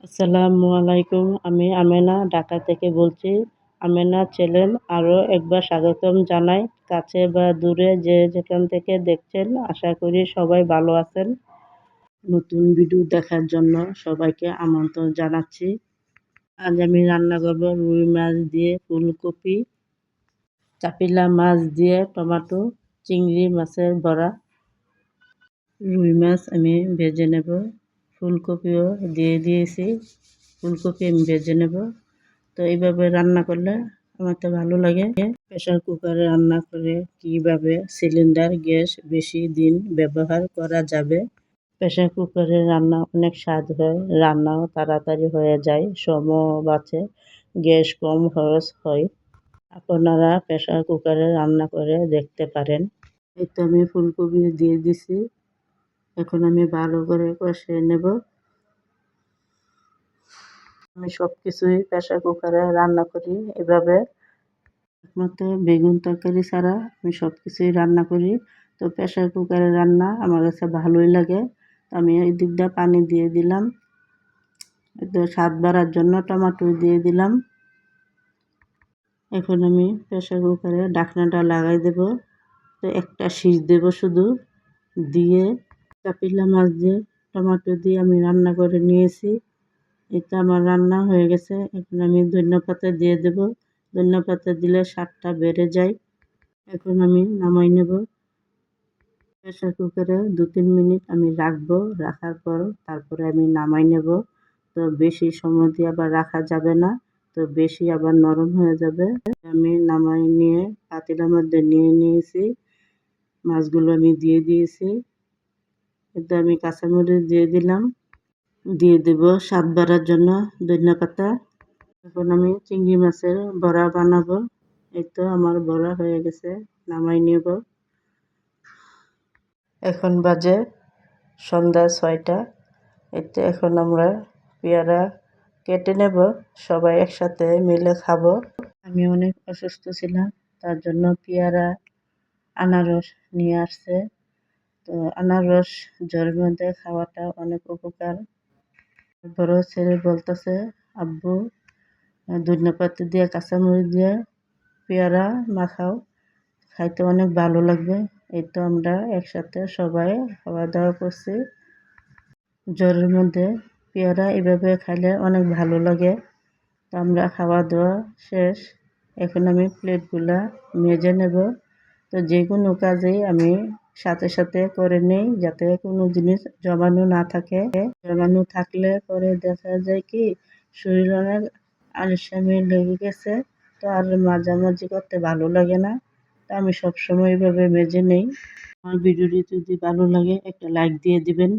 আসসালামু আলাইকুম। আমি আমেনা ঢাকা থেকে বলছি। আমেনা চ্যানেল আরও একবার স্বাগতম জানাই। কাছে বা দূরে যে যেখান থেকে দেখছেন, আশা করি সবাই ভালো আছেন। নতুন ভিডিও দেখার জন্য সবাইকে আমন্ত্রণ জানাচ্ছি। আজ আমি রান্না করব রুই মাছ দিয়ে ফুলকপি, চাপিলা মাছ দিয়ে টমেটো, চিংড়ি মাছের বড়া। রুই মাছ আমি ভেজে নেব, ফুলকপিও দিয়ে দিয়েছি। ফুলকপি আমি ভেজে নেব। তো এইভাবে রান্না করলে আমার তো ভালো লাগে। প্রেশার কুকারে রান্না করে কিভাবে সিলিন্ডার গ্যাস বেশি দিন ব্যবহার করা যাবে। প্রেশার কুকারে রান্না অনেক স্বাদ হয়, রান্নাও তাড়াতাড়ি হয়ে যায়, সময়ও বাঁচে, গ্যাস কম খরচ হয়। আপনারা প্রেশার কুকারে রান্না করে দেখতে পারেন। এই তো আমি ফুলকপি দিয়ে দিছি। এখন আমি ভালো করে কষিয়ে নেব। আমি সব কিছুই প্রেশার কুকারে রান্না করি এভাবে। একমাত্র বেগুন তরকারি ছাড়া আমি সব কিছুই রান্না করি। তো প্রেশার কুকারে রান্না আমার কাছে ভালোই লাগে। আমি এই দিক দিয়ে পানি দিয়ে দিলাম, একটু স্বাদ বাড়ার জন্য টমেটো দিয়ে দিলাম। এখন আমি প্রেশার কুকারে ঢাকনাটা লাগাই দেব। তো একটা সিজ দেব শুধু, দিয়ে চাপিলা মাছ দিয়ে টমেটো দিয়ে আমি রান্না করে নিয়েছি। এটা আমার রান্না হয়ে গেছে। এখন আমি ধনিয়াপাতা দিয়ে দেব। ধনিয়াপাতা দিলে স্বাদটা বেড়ে যায়। এখন আমি নামাই নেব। প্রেশার কুকারে 2-3 মিনিট আমি রাখবো, রাখার পর তারপরে আমি নামাই নেব। তো বেশি সময় দিয়ে আবার রাখা যাবে না, তো বেশি আবার নরম হয়ে যাবে। আমি নামাই নিয়ে পাতিলার মধ্যে নিয়ে নিয়েছি। মাছগুলো আমি দিয়ে দিয়েছি। এতে আমি কাঁচামরিচ দিয়ে দিলাম, দিয়ে দেব স্বাদ বাড়ার জন্য ধনিয়াপাতা। এখন আমি চিংড়ি মাছের বড়া বানাবো। এই তো আমার বড়া হয়ে গেছে, নামাই নেব। এখন বাজে সন্ধ্যা 6টা। এতে এখন আমরা পেয়ারা কেটে নেব, সবাই একসাথে মিলে খাবো। আমি অনেক অসুস্থ ছিলাম, তার জন্য পেয়ারা আনারস নিয়ে আসছে। তো আনারস জ্বরের মধ্যে খাওয়াটা অনেক উপকার। বড় ছেলে বলতেছে, আব্বু ধনিয়াপাতা দিয়ে কাঁচামরিচ দিয়ে পেয়ারা মাখাও, খাইতে অনেক ভালো লাগবে। এই তো আমরা একসাথে সবাই খাওয়া দাওয়া করছি। জ্বরের মধ্যে পেয়ারা এভাবে খাইলে অনেক ভালো লাগে। তো আমরা খাওয়া দাওয়া শেষ। এখন আমি প্লেটগুলা মেজে নেব। তো যে কোনো কাজেই আমি সাথে সাথে করে নেই, যাতে কোনো জিনিস জমানো না থাকে। জমানো থাকলে পরে দেখা যায় কি শরীর অনেক আলসামি লেগে গেছে, তো আর মাঝামাঝি করতে ভালো লাগে না। তো আমি সবসময় এইভাবে মেজে নেই। আমার ভিডিওটি যদি ভালো লাগে একটা লাইক দিয়ে দিবেন।